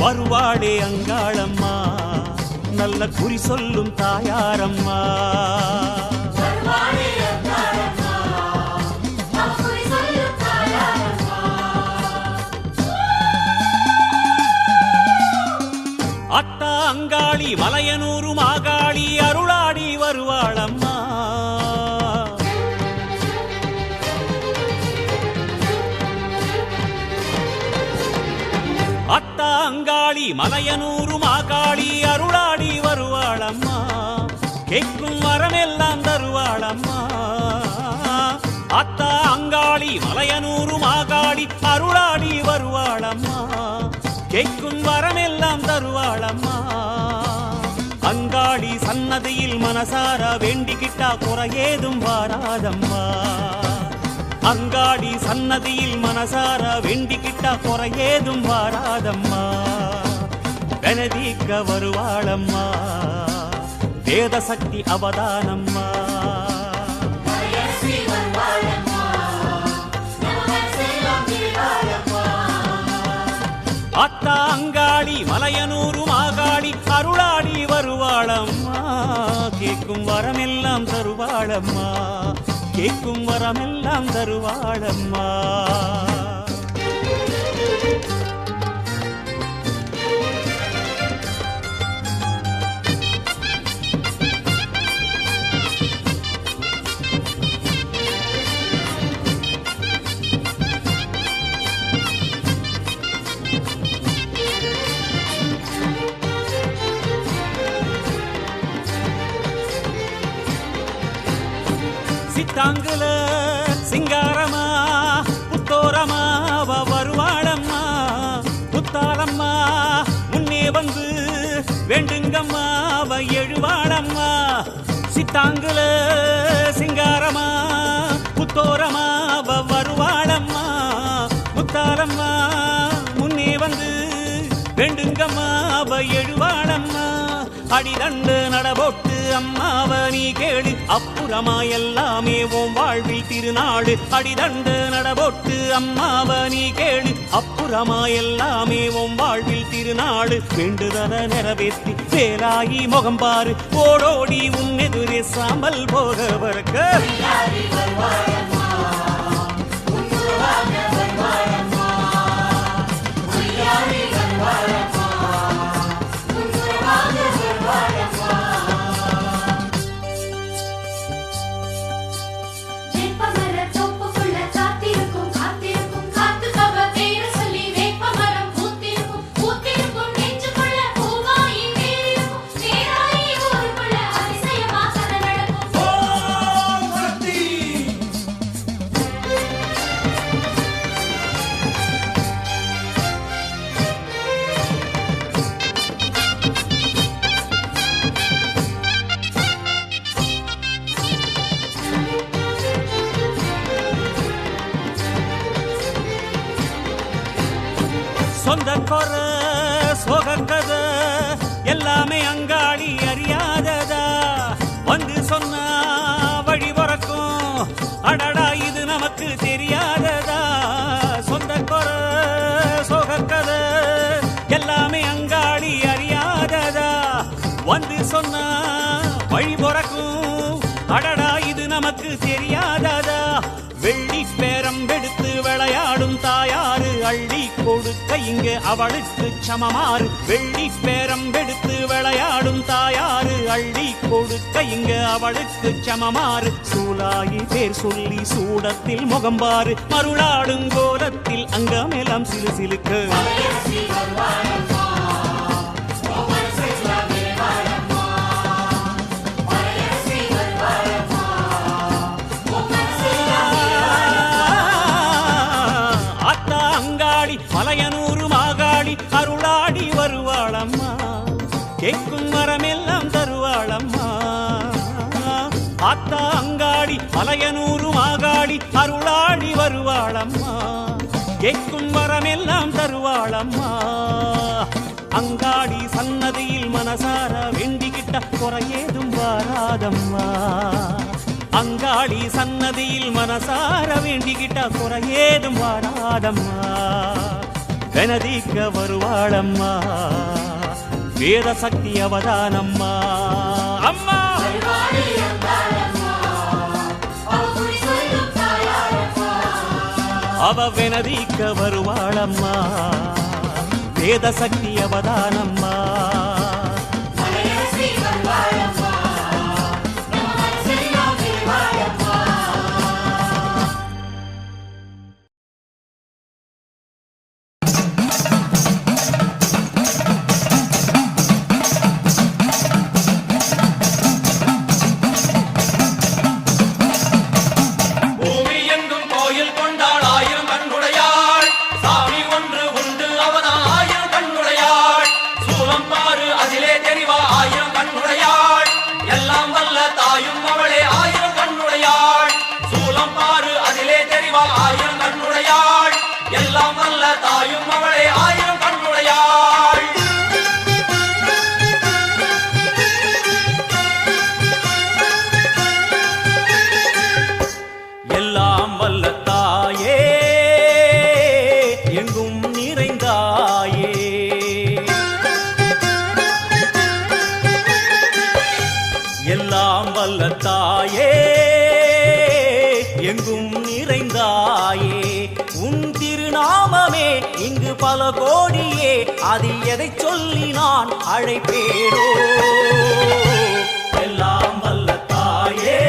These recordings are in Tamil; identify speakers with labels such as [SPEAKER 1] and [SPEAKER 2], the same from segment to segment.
[SPEAKER 1] வருவாளே அங்காளம்மா, நல்ல குறி சொல்லும் தாயாரம்மா. அத்தா அங்காளி மலையனூரு மாகாளி அருளாடி வருவாளம்மா. அத்தா அங்காளி மலையனூரு மாகாளி அருளாடி வருவாளம்மா. கேட்கும் வரமெல்லாம் தருவாளம்மா. அத்தா அங்காளி மலையனூரு மாகாளி அருளாடி வருவாளம்மா. கேட்கும் வரமெல்லாம் தருவாளம்மா. அங்காளி சன்னதியில் மனசார வேண்டிக்கிட்டா குறையேதும் வாராதம்மா. அங்காளி சன்னதியில் மனசார வேண்டிக்கிட்டா குறையேதும் வாராதம்மா. வெனதிக்க வருவாளம்மா, வேத சக்தி அவதானம்மா. அத்தா அங்காளி மலையனூரு மாகாளி அருளாடி வருவாளம்மா. கேட்கும் வரமெல்லாம் தருவாளம்மா. கேட்கும் வரமெல்லாம் தருவாளம்மா. சித்தாங்குல சிங்காரமா புத்தோரமா வருவாளம்மா. புத்தாலம்மா முன்னே வந்து வேண்டுங்கம்மா எழுவாளம்மா. சித்தாங்குல சிங்காரமா புத்தோரமா வருவாளம்மா. புத்தாலம்மா முன்னே வந்து வேண்டுங்கம்மா எழுவாளம்மா. அடிதண்டு நடபோட்டு அம்மாவ நீ கேளு, அப்புறமா எல்லாமே உன் வாழ்வில் திருநாடு. அடிதண்டு நடபோட்டு அம்மாவ நீ கேளு, அப்புறமா எல்லாமே உன் வாழ்வில் திருநாடு. வேண்டுதல நிறைவேற்றி வேலாயி முகம்பாரு, ஓடோடி உன் எதிரே சாம்பல் போக வரக்க. சொந்த கொர சோகக்கத எல்லாமே அங்காளி அறியாததா. வந்து சொன்னா வழி பிறக்கும், அடடா இது நமக்கு தெரியாததா. சொந்த கொர சோகக்கத எல்லாமே அங்காளி அறியாததா. வந்து சொன்னா வழி பிறக்கும், அடடா இது நமக்கு தெரியாததா. வெள்ளி பேரம் எடுத்து விளையாடும் தாயாரு அள்ளி கொடுக்க இங்க அவளுக்கு சமமாறு. வெள்ளி பேரம் எடுத்து விளையாடும் தாயாரு அள்ளி கொடுக்க இங்க அவளுக்கு சமமாறு. சூலாயி பேர் சொல்லி சூடத்தில் முகம்பாரு, மருளாடும் கோலத்தில் அங்கமெல்லாம் சிலு சிலுக்கு. மலையனூரு மாகாளி அருளாடி வருவாளம்மா. கேட்கும் வரமெல்லாம் தருவாளம்மா. அத்தா அங்காளி மலையனூரு மாகாளி அருளாடி வருவாளம்மா. கேட்கும் வரமெல்லாம் தருவாளம்மா. அங்காளி சன்னதியில் மனசார வேண்டிக்கிட்ட குறையேதும் வாராதம்மா. அங்காளி சன்னதியில் மனசார வேண்டிக்கிட்ட குறையேதும் வாராதம்மா. வெனதிக்க வருவாளம்மா வேத சக்தி அவதானம்மா அம்மா அவ வெனதிக்க வருவாளம்மா வேத சக்தி அவதானம்மா எல்லாம் வல்ல தாயே எங்கும் நிறைந்தாயே உன் திருநாமமே இங்கு பல கோடியே அதில் எதை சொல்லி நான் அழைப்பேனோ எல்லாம் வல்ல தாயே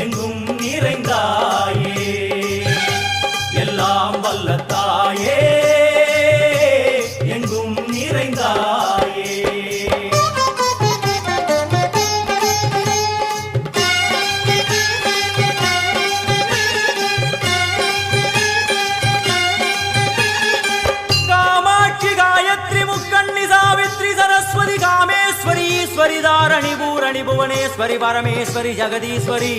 [SPEAKER 1] எங்கும் நிறைந்தாயே எல்லாம் வல்ல தாயே எங்கும் நிறைந்தாயே ஈஸ்வரி பூரணி புவனேஸ்வரி பரமேஸ்வரி ஜெகதீஸ்வரி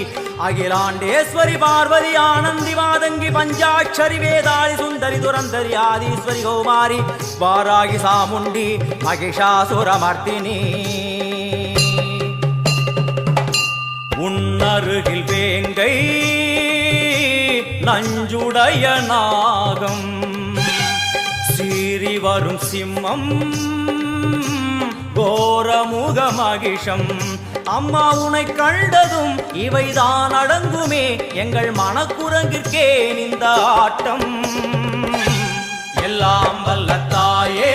[SPEAKER 1] அகிலாண்டேஸ்வரி பார்வதி ஆனந்தி மாதங்கி பஞ்சாட்சரி வேதாளி சுந்தரி துரந்தரி ஆதீஸ்வரி கௌமாரி வாராகி சாமுண்டி மகிஷாசுரமர்த்தினி உன்னருகில் வேங்கை நஞ்சுடைய நாகம் சீறி வரும் சிம்மம் கோரமுக மகிஷம் அம்மா உனை கண்டதும் இவைதான் அடங்குமே எங்கள் மனக்குரங்கிற்கே இந்த ஆட்டம் எல்லாம் வல்ல தாயே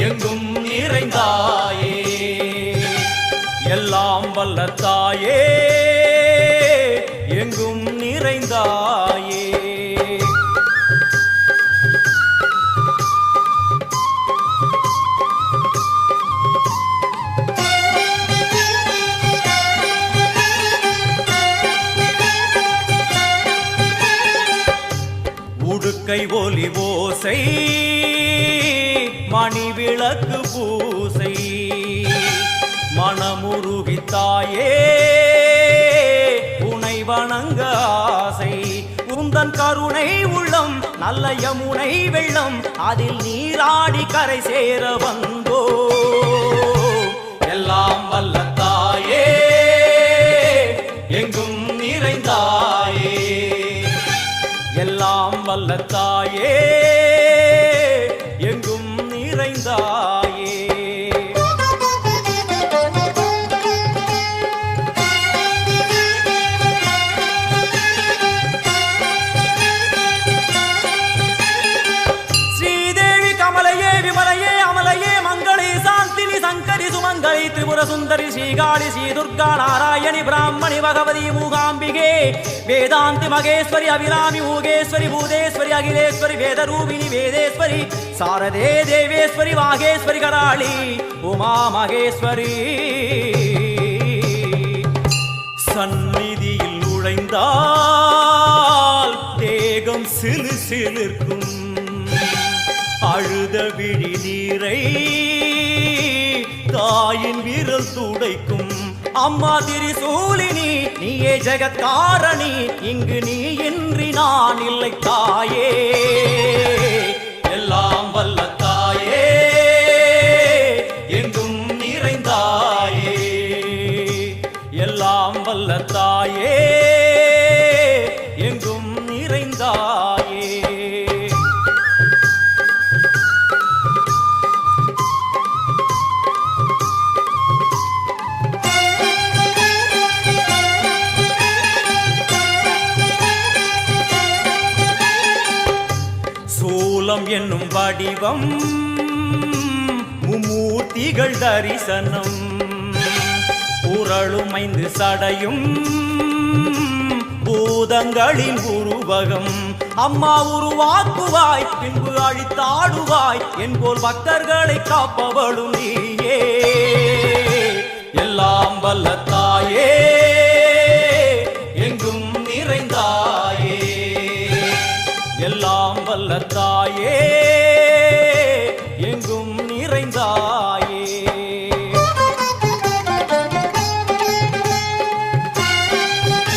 [SPEAKER 1] எங்கும் நிறைந்தாயே எல்லாம் வல்ல தாயே எங்கும் நிறைந்தாயே உடுக்கை ஒலி ஓசை மணி விளக்கு பூசை மனமுருகித்தாயே உனை வணங்க ஆசை உந்தன் கருணை உள்ளம் நல்ல யமுனை வெள்ளம் அதில் நீராடி கரை சேர வந்தோ எல்லாம் வல்ல தாயே எங்கும் நிறைந்தாயே எல்லாம் வல்ல தாயே எங்கும் நிறைந்தாயே ஸ்ரீதேவி கமலையே விமலையே அமலையே மங்களே சாந்தினி சங்கரி சுமங்கலி திரிபுர சுந்தரி ஸ்ரீகாளி ஸ்ரீ துர்கா நாராயணி பிராமணி பகவதி மூகாம்பிகே வேதாந்தி மகேஸ்வரி அபிராமி மூகேஸ்வரி பூதேஸ்வரி அகிலேஸ்வரி வேதரூபிணி வேதேஸ்வரி சாரதே தேவேஸ்வரி வாகேஸ்வரி கராளி உமா மகேஸ்வரி சந்நிதியில் நுழைந்தால் தேகம் சிலு சிலிர்க்கும் அழுத விழி நீரை தாயின் விரல் துடைக்கும் அம்மா திரிசூலினி நீயே ஜெகத்காரணி இங்கு நீ இன்றி நான் இல்லை தாயே எல்லாம் வல்ல தாயே எங்கும் நிறைந்தாயே எல்லாம் வல்ல தாயே எங்கும் நிறைந்தாயே வடிவம் மும்மூர்த்திகள் தரிசனம் உரளுமைந்து சடையும் பூதங்களின் உருவகம் அம்மா உருவாக்குவாய் பின்பு அழித்தாடுவாய் என்போல் பக்தர்களை காப்பவளும் நீயே எல்லாம் வல்ல